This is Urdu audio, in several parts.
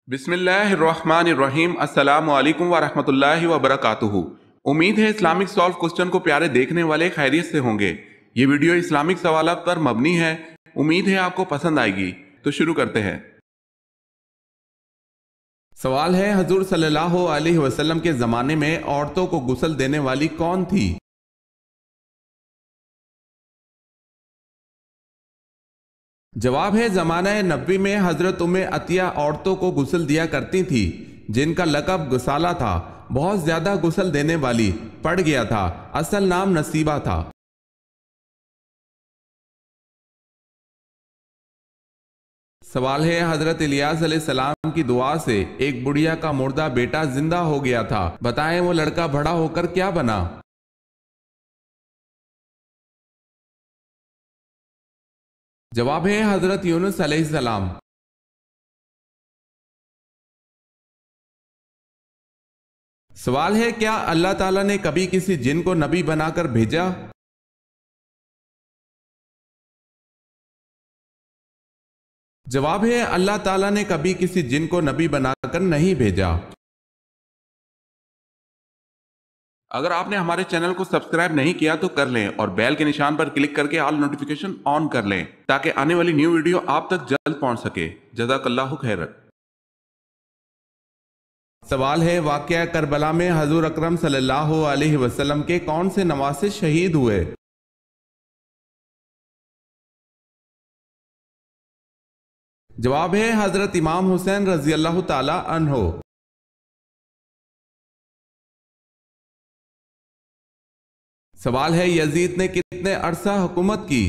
بسم اللہ الرحمن الرحیم۔ السلام علیکم ورحمۃ اللہ وبرکاتہ۔ امید ہے اسلامک سالو کوسچن کو پیارے دیکھنے والے خیریت سے ہوں گے۔ یہ ویڈیو اسلامک سوالات پر مبنی ہے، امید ہے آپ کو پسند آئے گی۔ تو شروع کرتے ہیں۔ سوال ہے، حضور صلی اللہ علیہ وسلم کے زمانے میں عورتوں کو غسل دینے والی کون تھی؟ جواب ہے، زمانہ نبوی میں حضرت ام عطیہ عورتوں کو غسل دیا کرتی تھی، جن کا لقب غسالہ تھا۔ بہت زیادہ غسل دینے والی پڑ گیا تھا، اصل نام نصیبہ تھا۔ سوال ہے، حضرت الیاس علیہ السلام کی دعا سے ایک بڑھیا کا مردہ بیٹا زندہ ہو گیا تھا، بتائیں وہ لڑکا بڑا ہو کر کیا بنا؟ جواب ہے، حضرت یونس علیہ السلام۔ سوال ہے، کیا اللہ تعالیٰ نے کبھی کسی جن کو نبی بنا کر بھیجا؟ جواب ہے، اللہ تعالیٰ نے کبھی کسی جن کو نبی بنا کر نہیں بھیجا۔ اگر آپ نے ہمارے چینل کو سبسکرائب نہیں کیا تو کر لیں اور بیل کے نشان پر کلک کر کے آل نوٹیفیکیشن آن کر لیں تاکہ آنے والی نیو ویڈیو آپ تک جلد پہنچ سکے۔ جزاک اللہ خیر۔ سوال ہے، واقعہ کربلا میں حضور اکرم صلی اللہ علیہ وسلم کے کون سے نواسے شہید ہوئے؟ جواب ہے، حضرت امام حسین رضی اللہ تعالی عنہ۔ سوال ہے، یزید نے کتنے عرصہ حکومت کی؟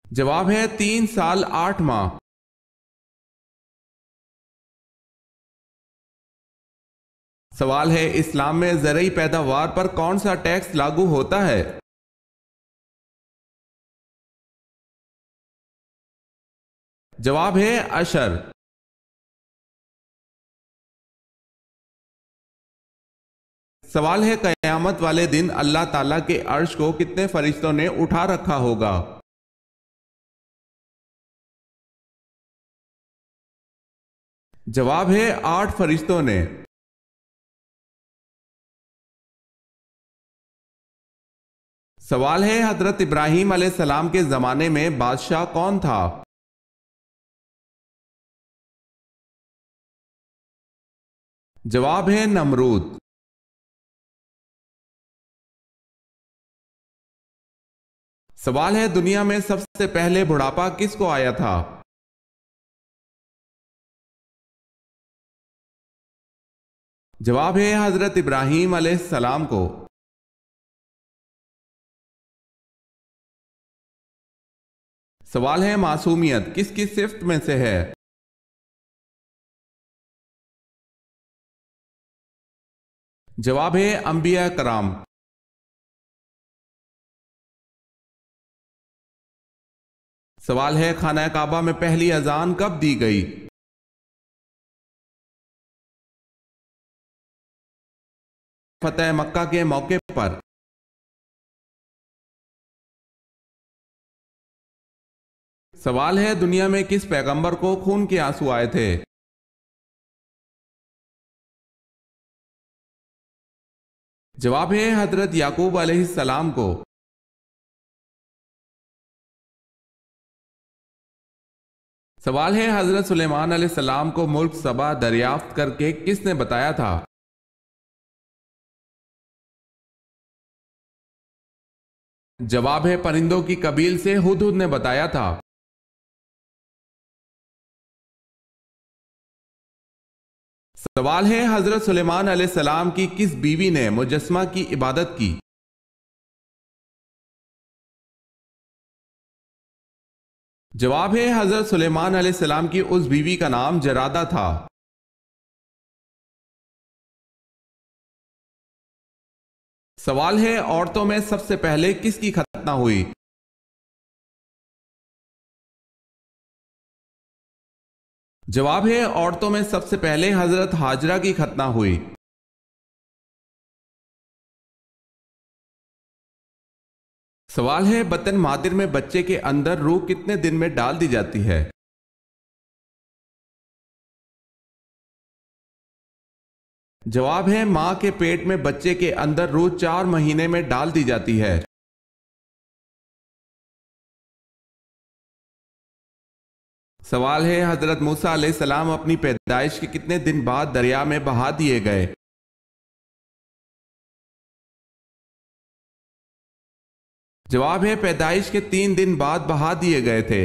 جواب ہے، 3 سال 8 ماہ۔ سوال ہے، اسلام میں زرعی پیداوار پر کون سا ٹیکس لاگو ہوتا ہے؟ جواب ہے، عشر۔ سوال ہے، قیامت والے دن اللہ تعالیٰ کے عرش کو کتنے فرشتوں نے اٹھا رکھا ہوگا؟ جواب ہے، 8 فرشتوں نے۔ سوال ہے، حضرت ابراہیم علیہ السلام کے زمانے میں بادشاہ کون تھا؟ جواب ہے، نمرود۔ سوال ہے، دنیا میں سب سے پہلے بڑھاپا کس کو آیا تھا؟ جواب ہے، حضرت ابراہیم علیہ السلام کو۔ سوال ہے، معصومیت کس کی صفت میں سے ہے؟ جواب ہے، انبیاء کرام۔ سوال ہے، خانہ کعبہ میں پہلی اذان کب دی گئی؟ فتح مکہ کے موقع پر۔ سوال ہے، دنیا میں کس پیغمبر کو خون کے آنسو آئے تھے؟ جواب ہے، حضرت یعقوب علیہ السلام کو۔ سوال ہے، حضرت سلیمان علیہ السلام کو ملک سبا دریافت کر کے کس نے بتایا تھا؟ جواب ہے، پرندوں کی قبیل سے ہدہد نے بتایا تھا۔ سوال ہے، حضرت سلیمان علیہ السلام کی کس بیوی نے مجسمہ کی عبادت کی؟ جواب ہے، حضرت سلیمان علیہ السلام کی اس بیوی کا نام جرادہ تھا۔ سوال ہے، عورتوں میں سب سے پہلے کس کی ختنہ ہوئی؟ جواب ہے، عورتوں میں سب سے پہلے حضرت ہاجرہ کی ختنہ ہوئی۔ سوال ہے بطن مادر میں بچے کے اندر روح کتنے دن میں ڈال دی جاتی ہے؟ جواب ہے ماں کے پیٹ میں بچے کے اندر روح 4 مہینے میں ڈال دی جاتی ہے۔ سوال ہے حضرت موسیٰ علیہ السلام اپنی پیدائش کے کتنے دن بعد دریا میں بہا دیے گئے؟ جواب ہے پیدائش کے 3 دن بعد بہا دیے گئے تھے۔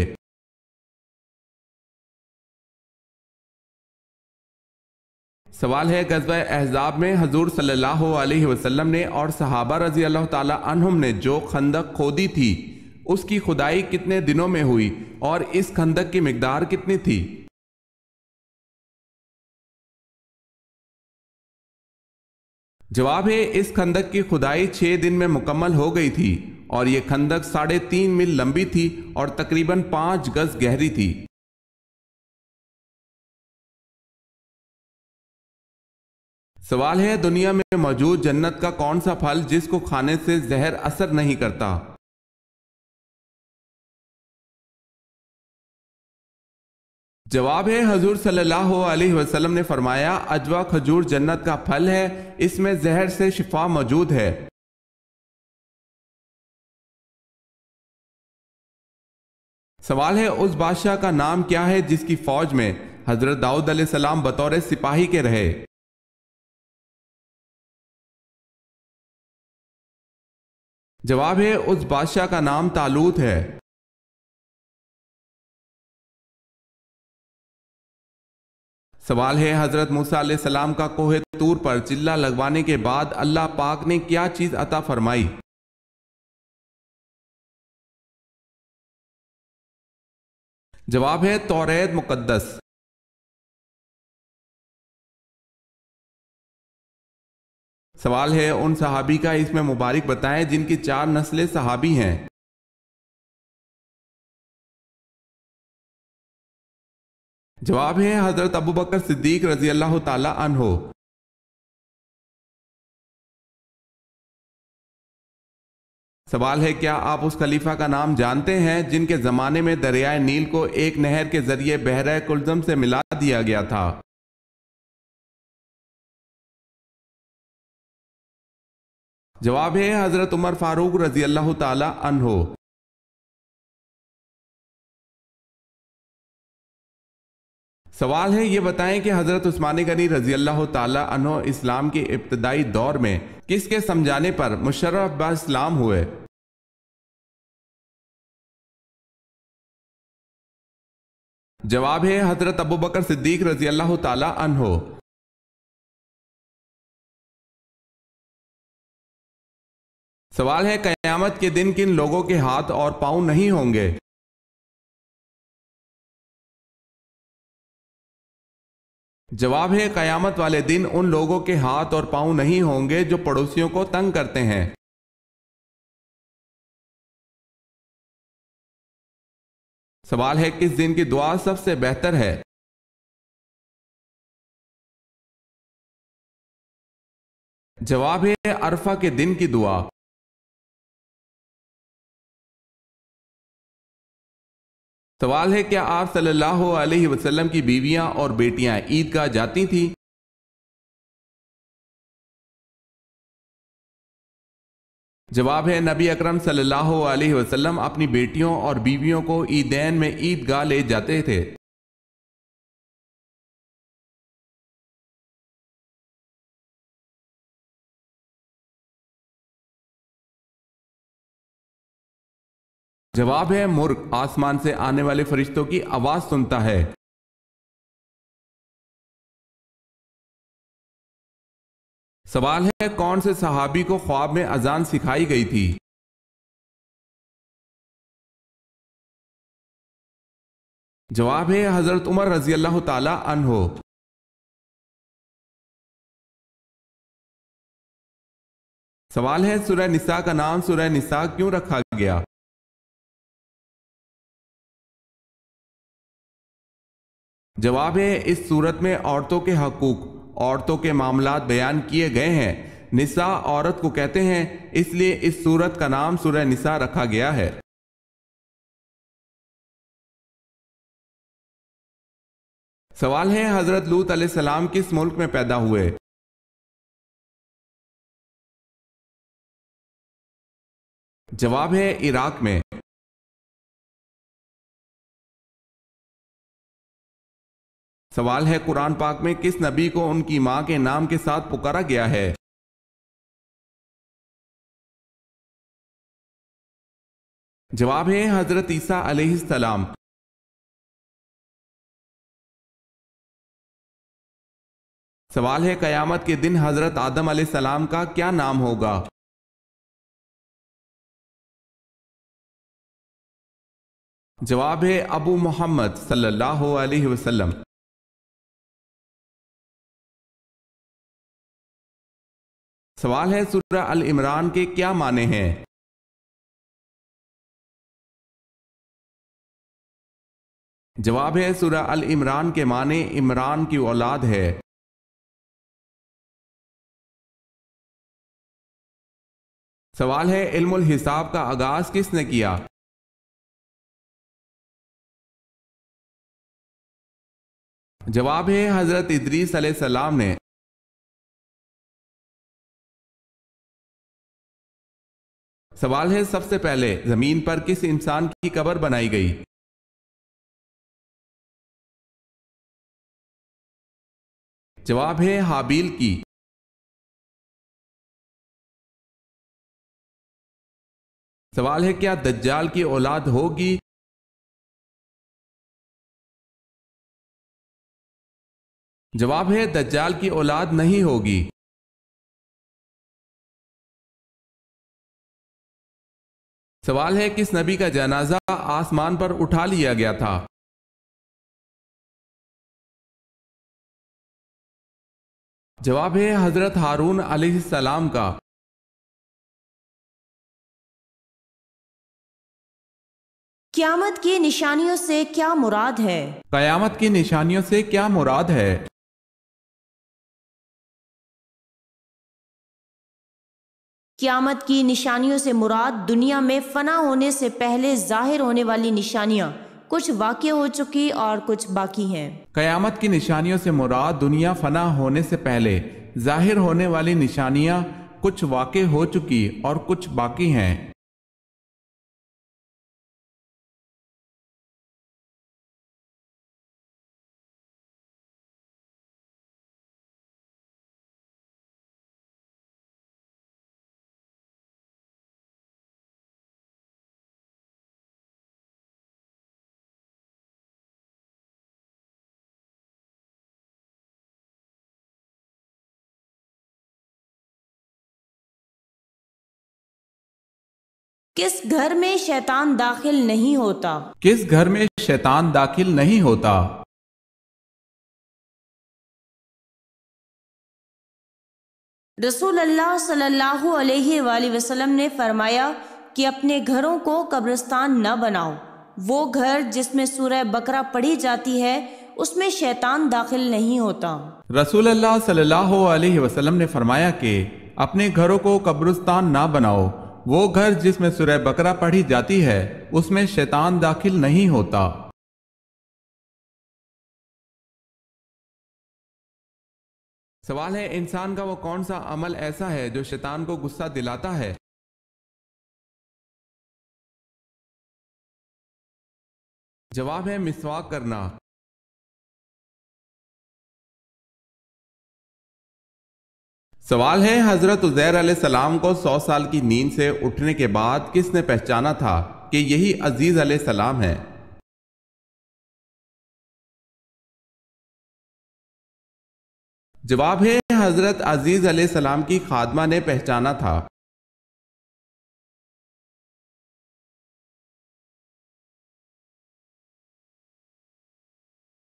سوال ہے غزوہ احزاب میں حضور صلی اللہ علیہ وسلم نے اور صحابہ رضی اللہ تعالی عنہم نے جو خندق کھودی تھی اس کی کھدائی کتنے دنوں میں ہوئی اور اس خندق کی مقدار کتنی تھی؟ جواب ہے اس خندق کی کھدائی 6 دن میں مکمل ہو گئی تھی اور یہ خندق 3.5 میل لمبی تھی اور تقریباً 5 گز گہری تھی۔ سوال ہے دنیا میں موجود جنت کا کون سا پھل جس کو کھانے سے زہر اثر نہیں کرتا؟ جواب ہے حضور صلی اللہ علیہ وسلم نے فرمایا عجوا کھجور جنت کا پھل ہے، اس میں زہر سے شفا موجود ہے۔ سوال ہے اس بادشاہ کا نام کیا ہے جس کی فوج میں حضرت داؤد علیہ السلام بطور سپاہی کے رہے؟ جواب ہے اس بادشاہ کا نام طالوت ہے۔ سوال ہے حضرت موسیٰ علیہ السلام کا کوہ طور پر چلہ لگوانے کے بعد اللہ پاک نے کیا چیز عطا فرمائی؟ جواب ہے توریت مقدس۔ سوال ہے ان صحابی کا اس میں مبارک بتائیں جن کی 4 نسلیں صحابی ہیں۔ جواب ہے حضرت ابو بکر صدیق رضی اللہ تعالی عنہ۔ سوال ہے کیا آپ اس خلیفہ کا نام جانتے ہیں جن کے زمانے میں دریائے نیل کو ایک نہر کے ذریعے بحیرہ کلزم سے ملا دیا گیا تھا؟ جواب ہے حضرت عمر فاروق رضی اللہ تعالی عنہ۔ سوال ہے یہ بتائیں کہ حضرت عثمان غنی رضی اللہ تعالی عنہ اسلام کے ابتدائی دور میں کس کے سمجھانے پر مشرف با اسلام ہوئے؟ جواب ہے حضرت ابو بکر صدیق رضی اللہ تعالی عنہ۔ سوال ہے قیامت کے دن کن لوگوں کے ہاتھ اور پاؤں نہیں ہوں گے؟ جواب ہے قیامت والے دن ان لوگوں کے ہاتھ اور پاؤں نہیں ہوں گے جو پڑوسیوں کو تنگ کرتے ہیں۔ سوال ہے کس دن کی دعا سب سے بہتر ہے؟ جواب ہے عرفہ کے دن کی دعا۔ سوال ہے کیا آپ صلی اللہ علیہ وسلم کی بیویاں اور بیٹیاں عیدگاہ جاتی تھیں؟ جواب ہے نبی اکرم صلی اللہ علیہ وسلم اپنی بیٹیوں اور بیویوں کو عیدین میں عیدگاہ لے جاتے تھے۔ جواب ہے مرغ آسمان سے آنے والے فرشتوں کی آواز سنتا ہے۔ سوال ہے کون سے صحابی کو خواب میں اذان سکھائی گئی تھی؟ جواب ہے حضرت عمر رضی اللہ تعالی عنہ۔ سوال ہے سورہ نساء کا نام سورہ نساء کیوں رکھا گیا؟ جواب ہے اس صورت میں عورتوں کے حقوق، عورتوں کے معاملات بیان کیے گئے ہیں نساء عورت کو کہتے ہیں، اس لیے اس سورت کا نام سورہ نساء رکھا گیا ہے۔ سوال ہے، حضرت لوط علیہ السلام کس ملک میں پیدا ہوئے؟ جواب ہے عراق میں۔ سوال ہے، قرآن پاک میں کس نبی کو ان کی ماں کے نام کے ساتھ پکارا گیا ہے؟ جواب ہے حضرت عیسیٰ علیہ السلام۔ سوال ہے، قیامت کے دن حضرت آدم علیہ السلام کا کیا نام ہوگا؟ جواب ہے ابو محمد صلی اللہ علیہ وسلم۔ سوال ہے، سورہ ال عمران کے کیا معنی ہیں؟ جواب ہے سورہ ال عمران کے معنی عمران کی اولاد ہے۔ سوال ہے، علم الحساب کا آغاز کس نے کیا؟ جواب ہے حضرت ادریس علیہ السلام نے۔ سوال ہے، سب سے پہلے زمین پر کس انسان کی قبر بنائی گئی؟ جواب ہے حابیل کی۔ سوال ہے، کیا دجال کی اولاد ہوگی؟ جواب ہے دجال کی اولاد نہیں ہوگی۔ سوال ہے، کس نبی کا جنازہ آسمان پر اٹھا لیا گیا تھا؟ جواب ہے حضرت ہارون علیہ السلام کا۔ قیامت کی نشانیوں سے کیا مراد ہے؟ قیامت کی نشانیوں سے کیا مراد ہے؟ قیامت کی نشانیوں سے مراد دنیا میں فنا ہونے سے پہلے ظاہر ہونے والی نشانیاں کچھ واقع ہو چکی اور کچھ باقی ہیں۔ قیامت کی نشانیوں سے مراد دنیا فنا ہونے سے پہلے ظاہر ہونے والی نشانیاں کچھ واقع ہو چکی اور کچھ باقی ہیں۔ کس گھر میں شیطان داخل نہیں ہوتا؟ کس گھر میں شیطان داخل نہیں ہوتا؟ رسول اللہ صلی اللہ علیہ وآلہ وسلم نے فرمایا کہ اپنے گھروں کو قبرستان نہ بناؤ۔ وہ گھر جس میں سورہ بقرہ پڑھی جاتی ہے اس میں شیطان داخل نہیں ہوتا۔ رسول اللہ صلی اللہ علیہ وسلم نے فرمایا کہ اپنے گھروں کو قبرستان نہ بناؤ۔ وہ گھر جس میں سورہ بقرہ پڑھی جاتی ہے اس میں شیطان داخل نہیں ہوتا۔ سوال ہے، انسان کا وہ کون سا عمل ایسا ہے جو شیطان کو غصہ دلاتا ہے؟ جواب ہے مسواک کرنا۔ سوال ہے، حضرت عزیر علیہ السلام کو 100 سال کی نیند سے اٹھنے کے بعد کس نے پہچانا تھا کہ یہی عزیز علیہ السلام ہے؟ جواب ہے حضرت عزیز علیہ السلام کی خادمہ نے پہچانا تھا۔